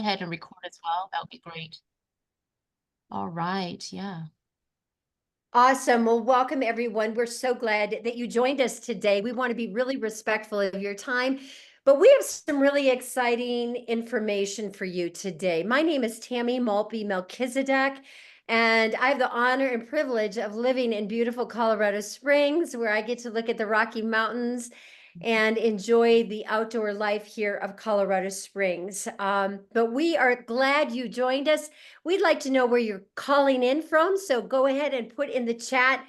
ahead and record as well. That would be great. All right. Yeah. Awesome. Well, welcome everyone. We're so glad that you joined us today. We want to be really respectful of your time, but we have some really exciting information for you today. My name is Tammy Maltby Melchizedek, and I have the honor and privilege of living in beautiful Colorado Springs, where I get to look at the Rocky Mountains and enjoy the outdoor life here of Colorado Springs. But we are glad you joined us. We'd like to know where you're calling in from, so go ahead and put in the chat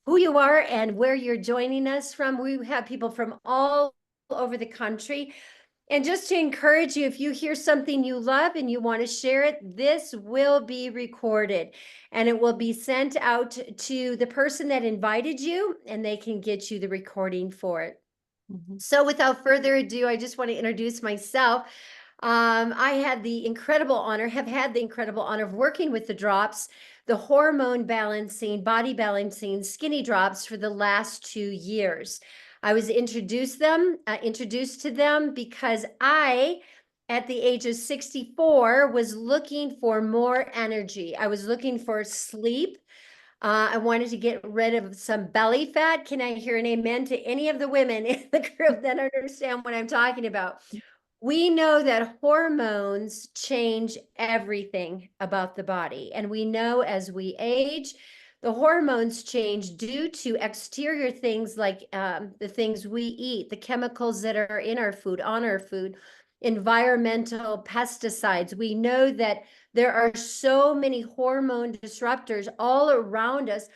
who you are and where you're joining us from. We have people from all over the country. And just to encourage you, if you hear something you love and you want to share it, this will be recorded and it will be sent out to the person that invited you, and they can get you the recording for it. So without further ado, I just want to introduce myself. I have had the incredible honor of working with the drops, the hormone balancing, body balancing, skinny drops for the last 2 years. I was introduced to them because I, at the age of 64, was looking for more energy. I was looking for sleep. I wanted to get rid of some belly fat. Can I hear an amen to any of the women in the group that understand what I'm talking about? We know that hormones change everything about the body. And we know as we age, the hormones change due to exterior things like the things we eat, the chemicals that are in our food, on our food, environmental pesticides. We know that there are so many hormone disruptors all around us.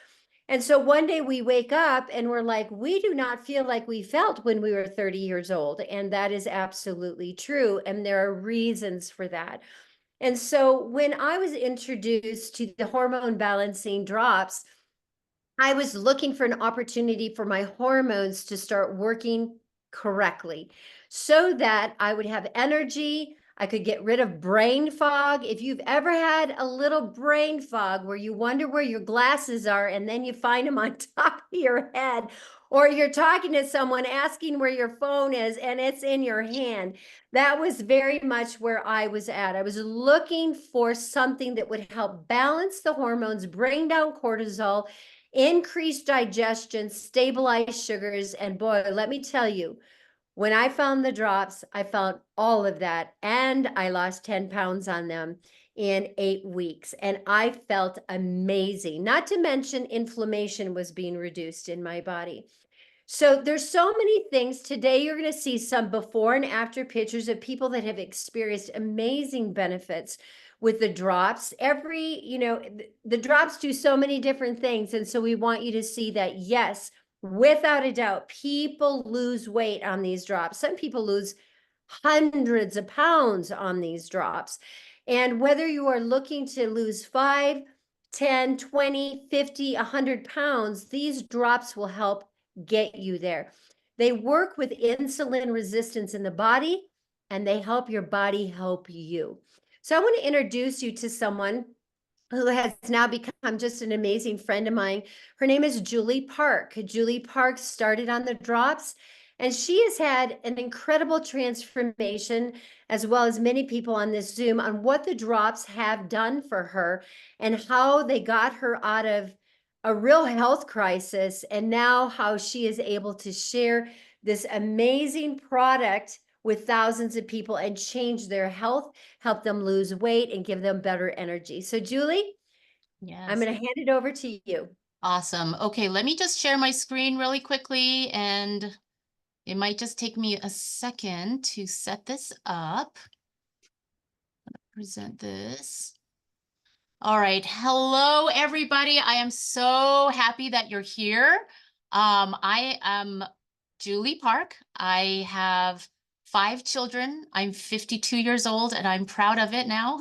And so one day we wake up and we're like, we do not feel like we felt when we were 30 years old. And that is absolutely true. And there are reasons for that. And so when I was introduced to the hormone balancing drops, I was looking for an opportunity for my hormones to start working correctly so that I would have energy. I could get rid of brain fog. If you've ever had a little brain fog where you wonder where your glasses are and then you find them on top of your head, or you're talking to someone asking where your phone is and it's in your hand, that was very much where I was at. I was looking for something that would help balance the hormones, bring down cortisol, increase digestion, stabilize sugars. And boy, let me tell you, when I found the drops, I found all of that. And I lost 10 pounds on them in 8 weeks. And I felt amazing. Not to mention inflammation was being reduced in my body. So there's so many things. Today, you're going to see some before and after pictures of people that have experienced amazing benefits with the drops. The drops do so many different things. And so we want you to see that, yes, without a doubt, people lose weight on these drops. Some people lose hundreds of pounds on these drops. And whether you are looking to lose 5, 10, 20, 50, 100 pounds, these drops will help get you there. They work with insulin resistance in the body, and they help your body help you. So I want to introduce you to someone who has now become just an amazing friend of mine. Her name is Julie Park. Julie Park started on the drops, and she has had an incredible transformation, as well as many people on this Zoom, on what the drops have done for her and how they got her out of a real health crisis, and now how she is able to share this amazing product with thousands of people and change their health, help them lose weight, and give them better energy. So Julie, I'm Yes. going to hand it over to you. Awesome. Okay, let me just share my screen really quickly, and it might just take me a second to set this up. Present this. All right. Hello, everybody. I am so happy that you're here. I am Julie Park. I have 5 children. I'm 52 years old, and I'm proud of it now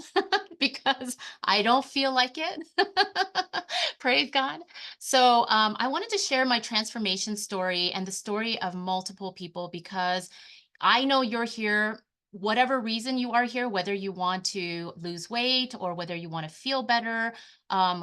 because I don't feel like it. Praise God. So I wanted to share my transformation story and the story of multiple people because I know you're here whatever reason you are here, whether you want to lose weight or whether you want to feel better,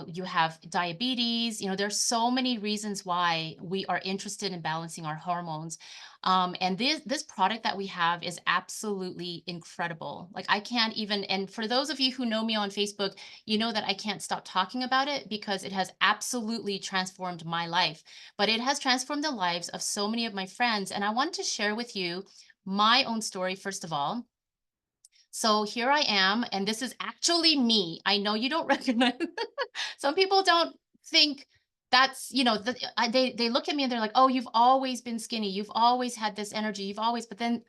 you have diabetes, there's so many reasons why we are interested in balancing our hormones. And this product that we have is absolutely incredible. Like I can't even, and for those of you who know me on Facebook, you know that I can't stop talking about it because it has absolutely transformed my life. But it has transformed the lives of so many of my friends. And I want to share with you my own story, first of all. So here I am, and this is actually me. I know you don't recognize. Some people don't think that's, they look at me and they're like, "Oh, you've always been skinny. You've always had this energy. You've always," but then,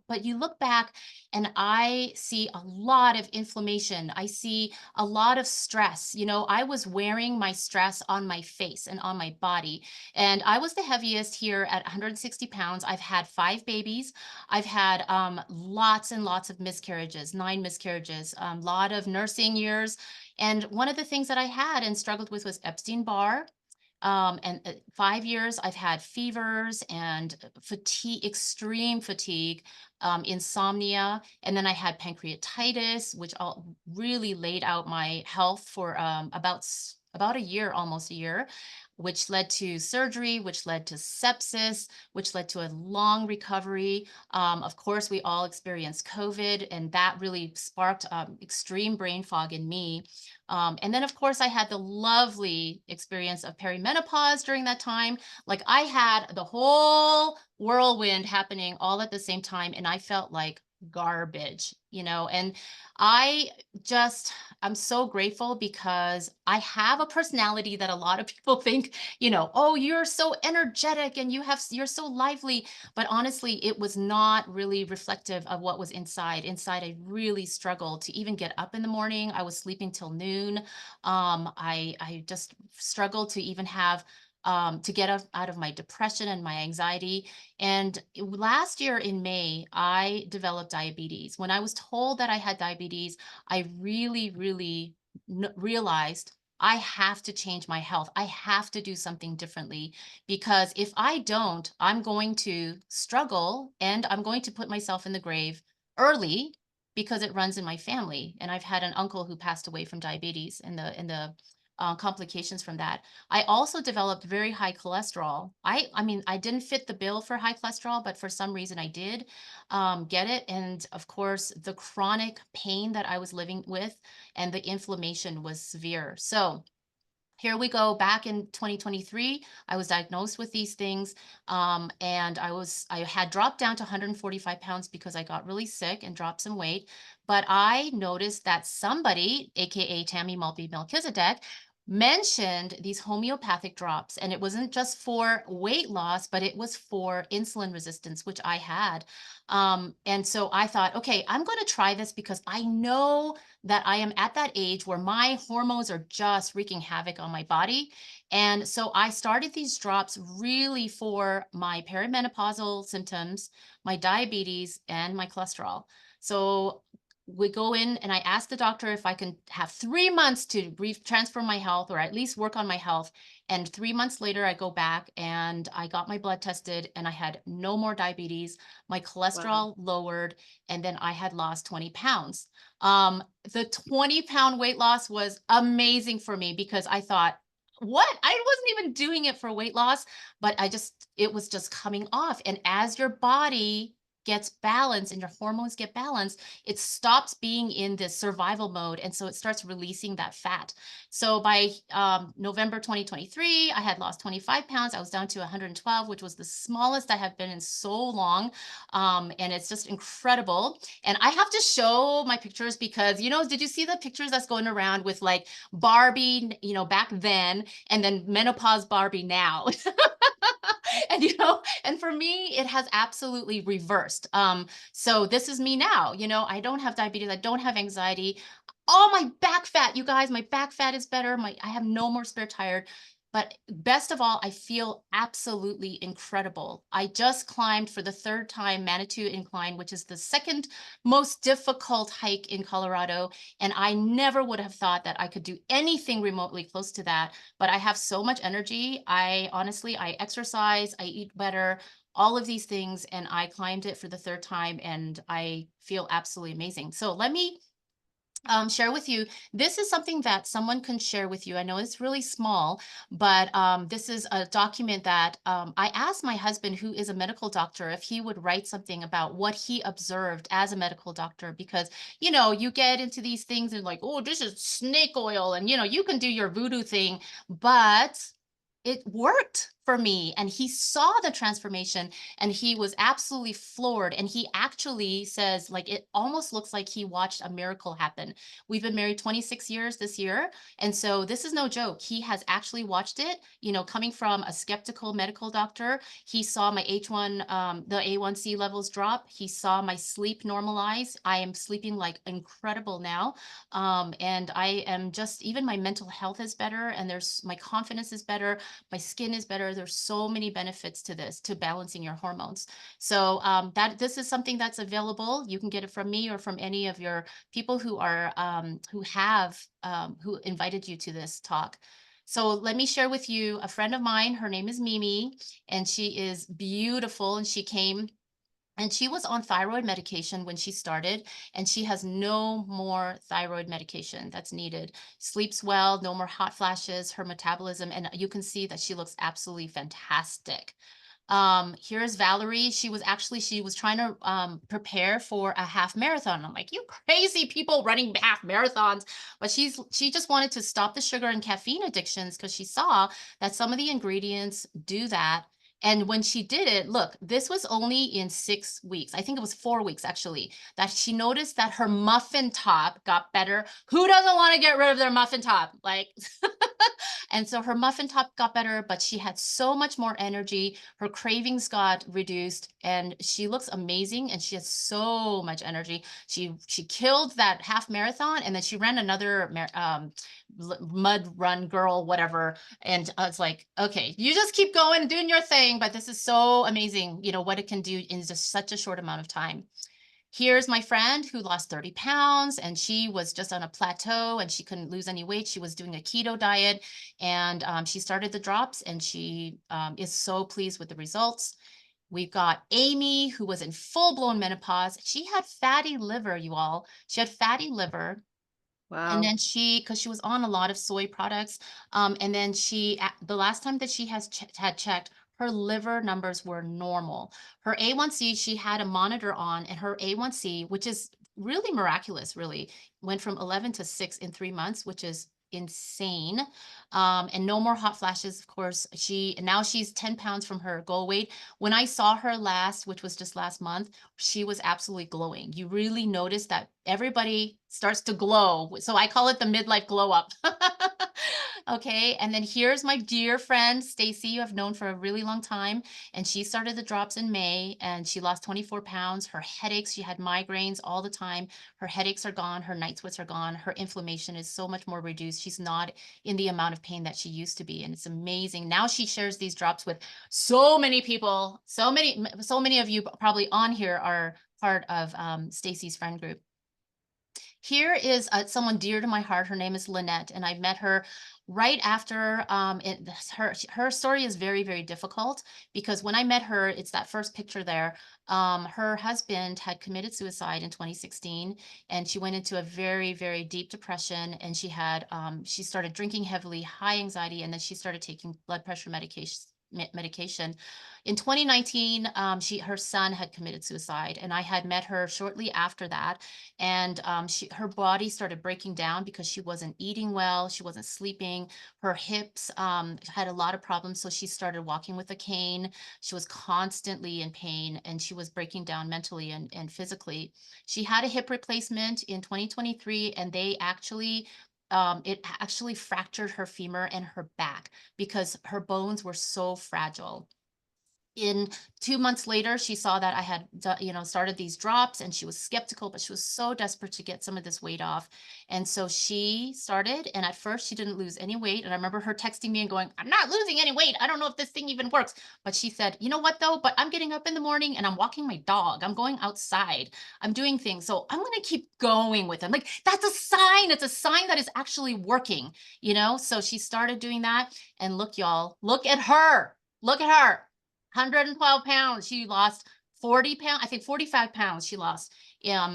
but you look back and I see a lot of inflammation. I see a lot of stress. I was wearing my stress on my face and on my body. And I was the heaviest here at 160 pounds. I've had 5 babies. I've had lots and lots of miscarriages, 9 miscarriages, a lot of nursing years. And one of the things that I had and struggled with was Epstein-Barr. And 5 years, I've had fevers and fatigue, extreme fatigue, insomnia. And then I had pancreatitis, which all really laid out my health for about a year, almost a year, which led to surgery, which led to sepsis, which led to a long recovery. Of course, we all experienced COVID, and that really sparked extreme brain fog in me. And then, of course, I had the lovely experience of perimenopause during that time. Like I had the whole whirlwind happening all at the same time, and I felt like garbage. And I just, I'm so grateful because I have a personality that a lot of people think, "Oh, you're so energetic and you're so lively." But honestly, it was not really reflective of what was inside. Inside, I really struggled to even get up in the morning. I was sleeping till noon. I just struggled to even have to get out of my depression and my anxiety. And last year in May, I developed diabetes. When I was told that I had diabetes, I really, really realized I have to change my health. I have to do something differently because if I don't, I'm going to struggle and I'm going to put myself in the grave early because it runs in my family. And I've had an uncle who passed away from diabetes and the complications from that. I also developed very high cholesterol. I mean, I didn't fit the bill for high cholesterol, but for some reason I did get it. And of course, the chronic pain that I was living with and the inflammation was severe. So here we go. Back in 2023, I was diagnosed with these things. And I had dropped down to 145 pounds because I got really sick and dropped some weight. But I noticed that somebody, AKA Tammy Maltby Melchizedek, mentioned these homeopathic drops. And it wasn't just for weight loss, but it was for insulin resistance, which I had. And so I thought, okay, I'm going to try this because I know that I am at that age where my hormones are just wreaking havoc on my body. And so I started these drops really for my perimenopausal symptoms, my diabetes, and my cholesterol. So we go in and I ask the doctor if I can have 3 months to transfer my health or at least work on my health. And 3 months later, I go back and I got my blood tested and I had no more diabetes. My Wow. cholesterol lowered, and then I had lost 20 pounds. The 20-pound weight loss was amazing for me because I thought, what? I wasn't even doing it for weight loss, but it was just coming off. And as your body gets balanced and your hormones get balanced, it stops being in this survival mode. And so it starts releasing that fat. So by November 2023, I had lost 25 pounds. I was down to 112, which was the smallest I have been in so long. And it's just incredible. And I have to show my pictures because, did you see the pictures that's going around with like Barbie, back then, and then menopause Barbie now? And and for me it has absolutely reversed. So this is me now. I don't have diabetes, I don't have anxiety. All my back fat, you guys, my back fat is better. I have no more spare tire. But best of all, I feel absolutely incredible. I just climbed for the third time Manitou Incline, which is the second most difficult hike in Colorado. And I never would have thought that I could do anything remotely close to that. But I have so much energy. I exercise, I eat better. all of these things, and I climbed it for the third time, and I feel absolutely amazing. So let me share with you. This is something that someone can share with you. I know it's really small, but this is a document that I asked my husband, who is a medical doctor, if he would write something about what he observed as a medical doctor. Because, you get into these things and like, oh, this is snake oil, and, you can do your voodoo thing, but it worked for me. And he saw the transformation, and he was absolutely floored. And he actually says, like, it almost looks like he watched a miracle happen. We've been married 26 years this year. And so this is no joke. He has actually watched it, coming from a skeptical medical doctor. He saw my H1, the A1C levels drop. He saw my sleep normalize. I am sleeping like incredible now. And I am just, even my mental health is better, and my confidence is better. My skin is better. There's so many benefits to this, to balancing your hormones. So this is something that's available. You can get it from me or from any of your people who are who invited you to this talk. So let me share with you a friend of mine. Her name is Mimi, and she is beautiful. And she came, and she was on thyroid medication when she started, and she has no more thyroid medication that's needed. Sleeps well, no more hot flashes, her metabolism, and you can see that she looks absolutely fantastic. Here's Valerie. She was trying to prepare for a half marathon. I'm like, you crazy people running half marathons. But she just wanted to stop the sugar and caffeine addictions, because she saw that some of the ingredients do that. And when she did it, look, this was only in 6 weeks. I think it was 4 weeks actually, that she noticed that her muffin top got better. Who doesn't want to get rid of their muffin top? Like, and so her muffin top got better, but she had so much more energy. Her cravings got reduced, and she looks amazing, and she has so much energy. She killed that half marathon, and then she ran another mud run girl, whatever. And I was like, okay, you just keep going, doing your thing. But this is so amazing, what it can do in just such a short amount of time. Here's my friend who lost 30 pounds, and she was just on a plateau, and she couldn't lose any weight. She was doing a keto diet, and she started the drops, and she is so pleased with the results. We've got Amy, who was in full-blown menopause. She had fatty liver, you all. She had fatty liver. And Wow. then because she was on a lot of soy products, and then the last time that she had checked, her liver numbers were normal. Her A1C, she had a monitor on, and her A1C, which is really miraculous, really, went from 11 to 6 in 3 months, which is insane. And no more hot flashes, of course. Now she's 10 pounds from her goal weight. When I saw her last, which was just last month, she was absolutely glowing. You really notice that everybody starts to glow. So I call it the midlife glow up. Okay. And then here's my dear friend, Stacy, you have known for a really long time. And she started the drops in May, and she lost 24 pounds. Her headaches, she had migraines all the time. Her headaches are gone. Her night sweats are gone. Her inflammation is so much more reduced. She's not in the amount of pain that she used to be. And it's amazing. Now she shares these drops with so many people. So many of you probably on here are part of Stacy's friend group. Here is someone dear to my heart. Her name is Lynette, and I met her right after her story is very, very difficult, because when I met her, it's that first picture there. Her husband had committed suicide in 2016, and she went into a very, very deep depression, and she started drinking heavily, high anxiety, and then she started taking blood pressure medication. In 2019, her son had committed suicide, and I had met her shortly after that. And her body started breaking down because she wasn't eating well, she wasn't sleeping. Her hips had a lot of problems, so she started walking with a cane. She was constantly in pain, and she was breaking down mentally and physically. She had a hip replacement in 2023, and it actually fractured her femur and her back because her bones were so fragile. In 2 months later, she saw that I had, started these drops, and she was skeptical, but she was so desperate to get some of this weight off. And so she started, and at first she didn't lose any weight. And I remember her texting me and going, I'm not losing any weight. I don't know if this thing even works. But she said, you know what though? But I'm getting up in the morning, and I'm walking my dog. I'm going outside. I'm doing things. So I'm going to keep going with it. Like, that's a sign. It's a sign that it's actually working, So she started doing that. And look, y'all, look at her. Look at her. 112 pounds. She lost 40 pounds, I think 45 pounds she lost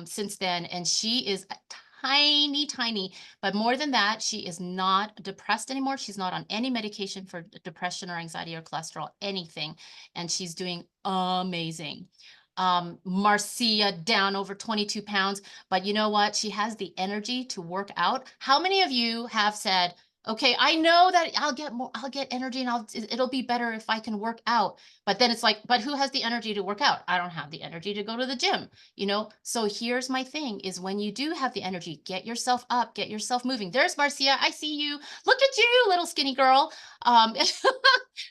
since then. And she is a tiny, but more than that, she is not depressed anymore. She's not on any medication for depression or anxiety or cholesterol, anything. And she's doing amazing. Marcia down over 22 pounds, but you know what? She has the energy to work out. How many of you have said, okay, I know that I'll get energy and it'll be better if I can work out. But then it's like, but who has the energy to work out? I don't have the energy to go to the gym, you know? So here's my thing is when you do have the energy, get yourself up, get yourself moving. There's Marcia. I see you. Look at you, little skinny girl.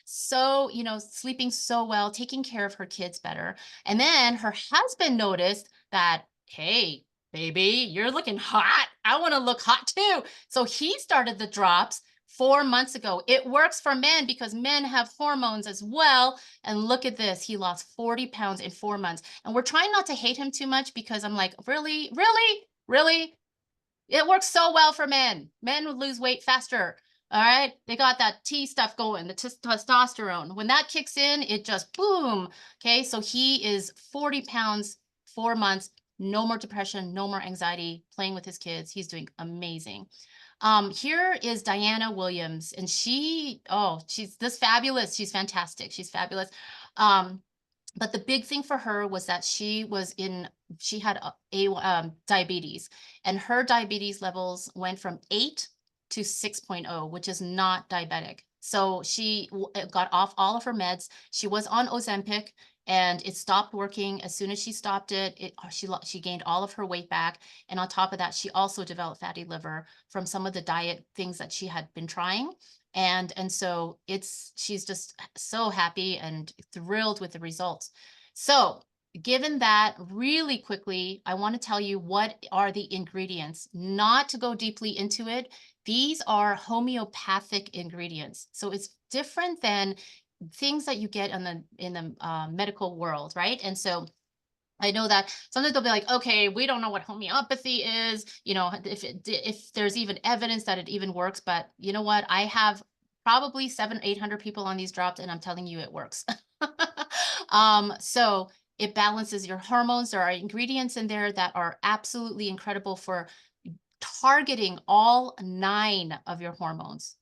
So, sleeping so well, taking care of her kids better. And then her husband noticed that, hey, baby, you're looking hot. I want to look hot too. So he started the drops 4 months ago. It works for men because men have hormones as well. And look at this. He lost 40 pounds in 4 months. And we're trying not to hate him too much because I'm like, really, really, really? It works so well for men. Men would lose weight faster. All right. They got that T stuff going, the testosterone. When that kicks in, it just boom. Okay. So he is 40 pounds, 4 months, no more depression, no more anxiety, playing with his kids. He's doing amazing. Here is Diana Williams, and she's this fabulous. She's fantastic. She's fabulous. But the big thing for her was that she had diabetes, and her diabetes levels went from 8 to 6.0, which is not diabetic. So she got off all of her meds. She was on Ozempic, and it stopped working. As soon as she stopped it, she gained all of her weight back. And on top of that, she also developed fatty liver from some of the diet things that she had been trying. And so she's just so happy and thrilled with the results. So given that, really quickly, I want to tell you what are the ingredients, not to go deeply into it. These are homeopathic ingredients. So it's different than things that you get in the medical world, right? And so I know that sometimes they'll be like, okay, we don't know what homeopathy is, if there's even evidence that it even works. But you know what? I have probably 800 people on these drops, and I'm telling you it works. So it balances your hormones. There are ingredients in there that are absolutely incredible for targeting all 9 of your hormones.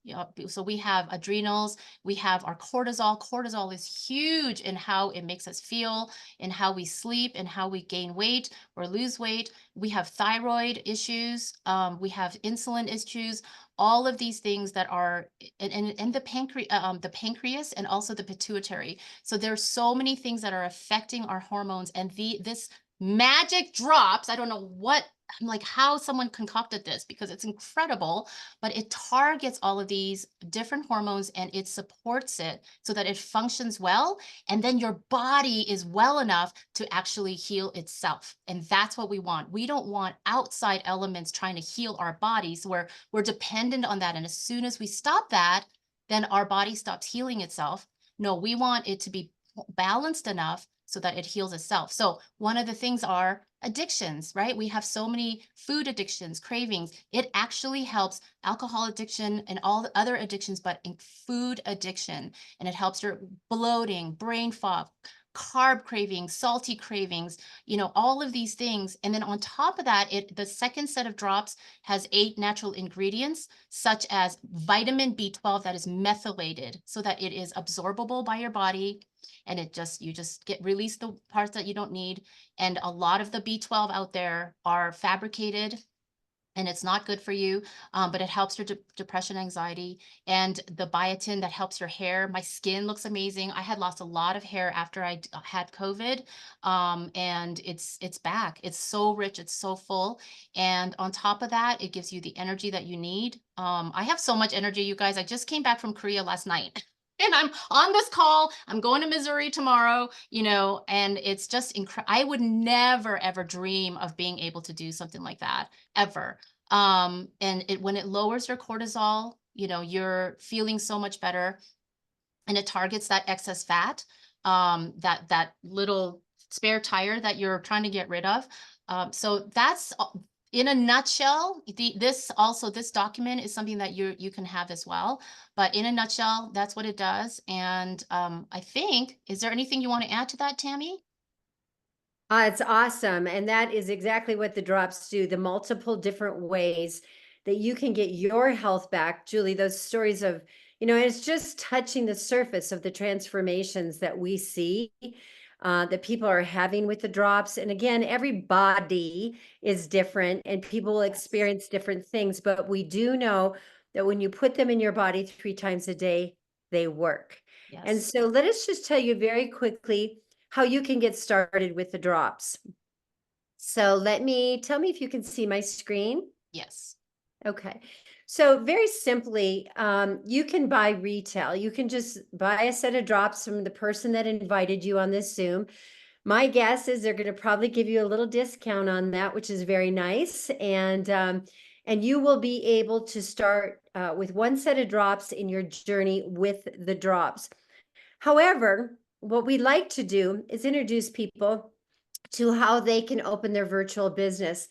So we have adrenals, we have our cortisol. Cortisol is huge in how it makes us feel, in how we sleep, and how we gain weight or lose weight. We have thyroid issues, we have insulin issues, all of these things that are, and the pancreas and also the pituitary. So there's so many things that are affecting our hormones, and this magic drops. I don't know what, I'm like, how someone concocted this because it's incredible, but it targets all of these different hormones and it supports it so that it functions well. And then your body is well enough to actually heal itself. And that's what we want. We don't want outside elements trying to heal our bodies where we're dependent on that. And as soon as we stop that, then our body stops healing itself. No, we want it to be balanced enough so that it heals itself. So one of the things are addictions, right? We have so many food addictions, cravings. It actually helps alcohol addiction and all the other addictions, but in food addiction. And it helps your bloating, brain fog, carb cravings, salty cravings, all of these things. And then on top of that, the second set of drops has 8 natural ingredients, such as vitamin B12 that is methylated so that it is absorbable by your body. And you just release the parts that you don't need. And a lot of the B12 out there are fabricated and it's not good for you, but it helps your depression, anxiety, and the biotin that helps your hair. My skin looks amazing. I had lost a lot of hair after I had COVID, and it's back. It's so rich, it's so full, and on top of that, it gives you the energy that you need. I have so much energy, you guys. I just came back from Korea last night. And I'm on this call. I'm going to Missouri tomorrow, and it's just incredible. I would never, ever dream of being able to do something like that, ever. And when it lowers your cortisol, you're feeling so much better, and it targets that excess fat, that little spare tire that you're trying to get rid of. So in a nutshell, this document is something that you can have as well. But in a nutshell, that's what it does. And I think, is there anything you want to add to that, Tammy? It's awesome. And that is exactly what the drops do, the multiple different ways that you can get your health back. Julie, those stories of, it's just touching the surface of the transformations that we see that people are having with the drops. And again, every body is different and people will experience different things. But we do know that when you put them in your body 3 times a day, they work. And Yes. so let us just tell you very quickly how you can get started with the drops. So tell me if you can see my screen. Yes. Okay. So very simply, you can buy retail. You can just buy a set of drops from the person that invited you on this Zoom. My guess is they're going to probably give you a little discount on that, which is very nice. And you will be able to start with 1 set of drops in your journey with the drops. However, what we like to do is introduce people to how they can open their virtual business.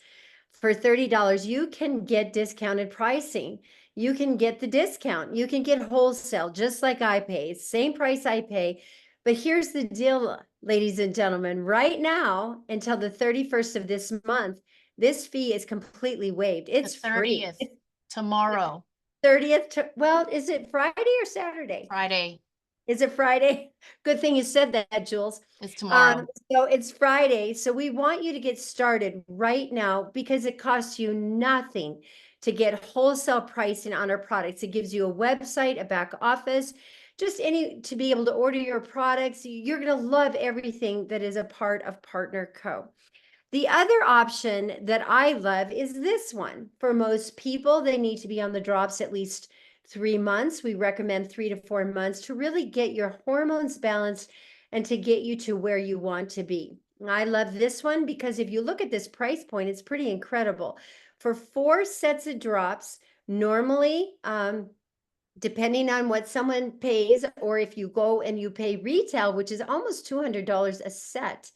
For $30, you can get discounted pricing. You can get the discount. You can get wholesale, just like I pay, same price I pay. But here's the deal, ladies and gentlemen, right now until the 31st of this month, this fee is completely waived. The It's free. 30th, tomorrow, 30th, well, is it Friday or Saturday? Friday Is it Friday? Good thing you said that, Jules. is tomorrow. So it's Friday. So we want you to get started right now because it costs you nothing to get wholesale pricing on our products. It gives you a website, a back office, just to be able to order your products. You're going to love everything that is a part of Partner Co. The other option that I love is this one. For most people, they need to be on the drops at least 3 months. We recommend 3 to 4 months to really get your hormones balanced and to get you to where you want to be. I love this one because if you look at this price point, it's pretty incredible. For 4 sets of drops, normally, depending on what someone pays, or if you go and you pay retail, which is almost $200 a set,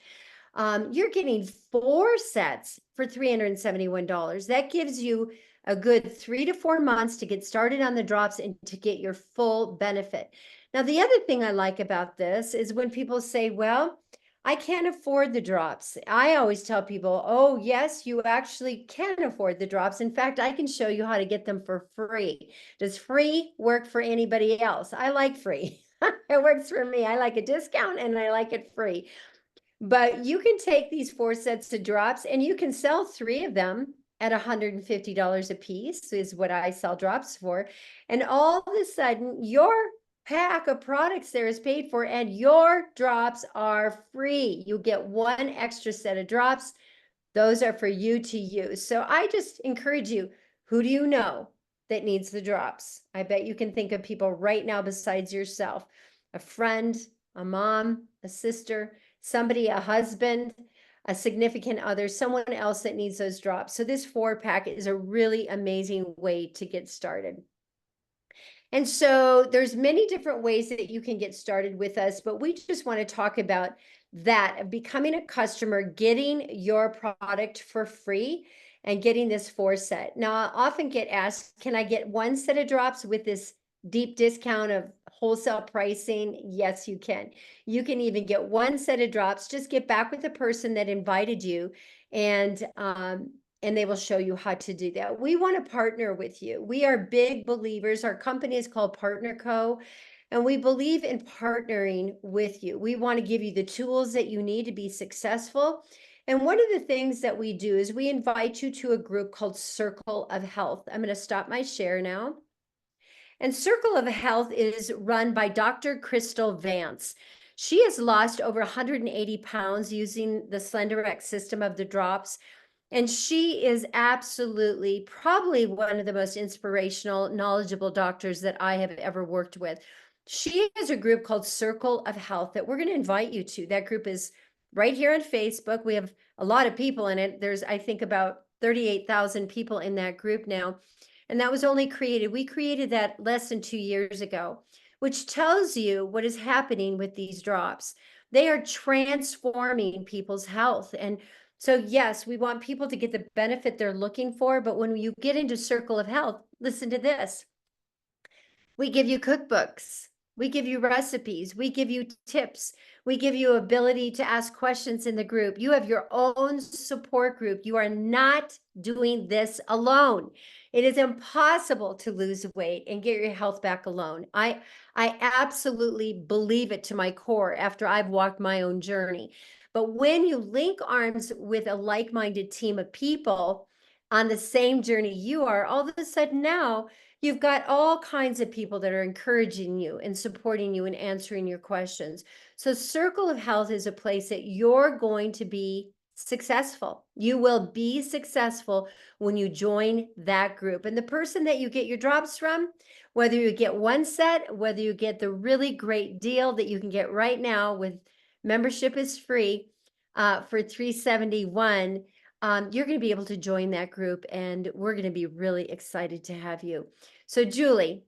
you're getting 4 sets for $371. That gives you a good 3 to 4 months to get started on the drops and to get your full benefit. Now, the other thing I like about this is when people say, well, I can't afford the drops. I always tell people, oh, yes, you actually can afford the drops. In fact, I can show you how to get them for free. Does free work for anybody else? I like free. It works for me. I like a discount and I like it free. But you can take these 4 sets of drops and you can sell 3 of them at $150 a piece is what I sell drops for. And all of a sudden your pack of products there is paid for and your drops are free. You get 1 extra set of drops. Those are for you to use. So I just encourage you, who do you know that needs the drops? I bet you can think of people right now besides yourself, a friend, a mom, a sister, somebody, a husband, a significant other, someone else that needs those drops. So this 4-pack is a really amazing way to get started. And so there's many different ways that you can get started with us, but we just want to talk about that of becoming a customer, getting your product for free and getting this 4 set. Now, I often get asked, can I get 1 set of drops with this deep discount of wholesale pricing? Yes, you can. You can even get 1 set of drops. Just get back with the person that invited you and they will show you how to do that. We want to partner with you. We are big believers. Our company is called Partner Co. And we believe in partnering with you. We want to give you the tools that you need to be successful. And one of the things that we do is we invite you to a group called Circle of Health. I'm going to stop my share now. And Circle of Health is run by Dr. Crystal Vance. She has lost over 180 pounds using the SlenderX system of the drops. And she is absolutely probably one of the most inspirational, knowledgeable doctors that I have ever worked with. She has a group called Circle of Health that we're going to invite you to. That group is right here on Facebook. We have a lot of people in it. There's, I think, about 38,000 people in that group now. And that was only we created that less than 2 years ago, which tells you what is happening with these drops. They are transforming people's health. And So yes, we want people to get the benefit they're looking for, but when you get into Circle of Health, listen to this. We give you cookbooks. We give you recipes. We give you tips. We give you ability to ask questions in the group. You have your own support group. You are not doing this alone. It is impossible to lose weight and get your health back alone. I absolutely believe it to my core after I've walked my own journey. But when you link arms with a like-minded team of people on the same journey you are, all of a sudden now you've got all kinds of people that are encouraging you and supporting you and answering your questions. So Circle of Health is a place that you're going to be successful. You will be successful when you join that group. And the person that you get your drops from, whether you get one set, whether you get the really great deal that you can get right now with membership is free for $371, you're going to be able to join that group, and we're going to be really excited to have you. So Julie,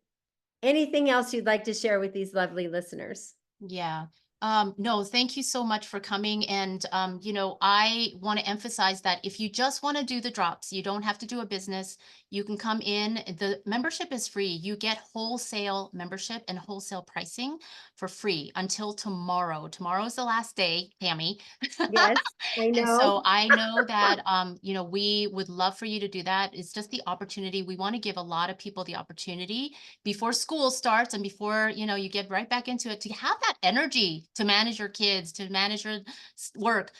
anything else you'd like to share with these lovely listeners? Yeah. No, thank you so much for coming. And, I want to emphasize that if you just want to do the drops, you don't have to do a business. You can come in. The membership is free. You get wholesale membership and wholesale pricing for free until tomorrow. Tomorrow is the last day, Tammy. Yes, I And so know. I know that, we would love for you to do that. It's just the opportunity. We want to give a lot of people the opportunity before school starts and before, you get right back into it, to have that energy to manage your kids, to manage your work.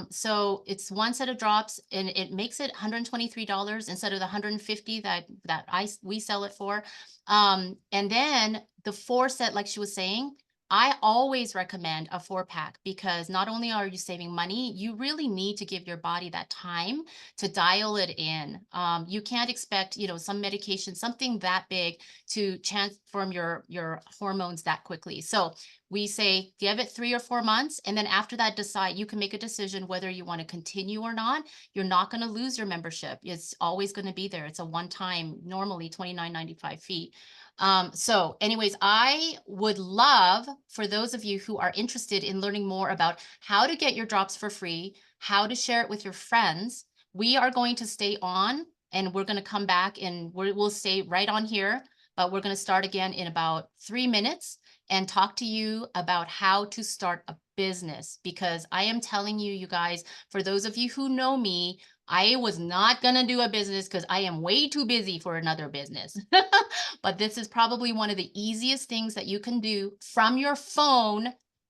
So it's one set of drops, and it makes it $123 instead of the 150 that we sell it for. And then the 4 set, like she was saying, I always recommend a 4-pack, because not only are you saving money, you really need to give your body that time to dial it in. You can't expect, some medication, something that big, to transform your hormones that quickly. So we say give it 3 or 4 months, and then after that, decide. You can make a decision whether you want to continue or not. You're not going to lose your membership. It's always going to be there. It's a one-time, normally $29.95 fee. So anyways, I would love for those of you who are interested in learning more about how to get your drops for free, how to share it with your friends. We are going to stay on, and we're going to come back, and we'll stay right on here, but we're going to start again in about 3 minutes and talk to you about how to start a business. Because I am telling you, you guys, for those of you who know me, I was not going to do a business because I am way too busy for another business. But this is probably one of the easiest things that you can do from your phone,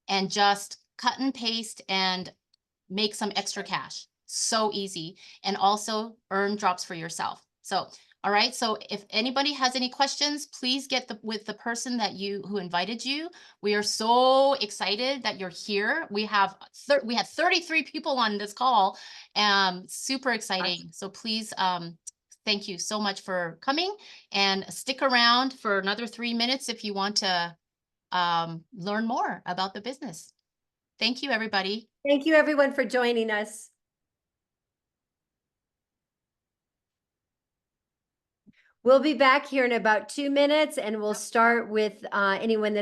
and just cut and paste and make some extra cash. So easy. And also earn drops for yourself. So, all right. So if anybody has any questions, please get with the person who invited you. We are so excited that you're here. We had 33 people on this call. Super exciting. So please, thank you so much for coming, and stick around for another 3 minutes if you want to learn more about the business. Thank you, everybody. Thank you everyone for joining us. We'll be back here in about 2 minutes, and we'll start with anyone that's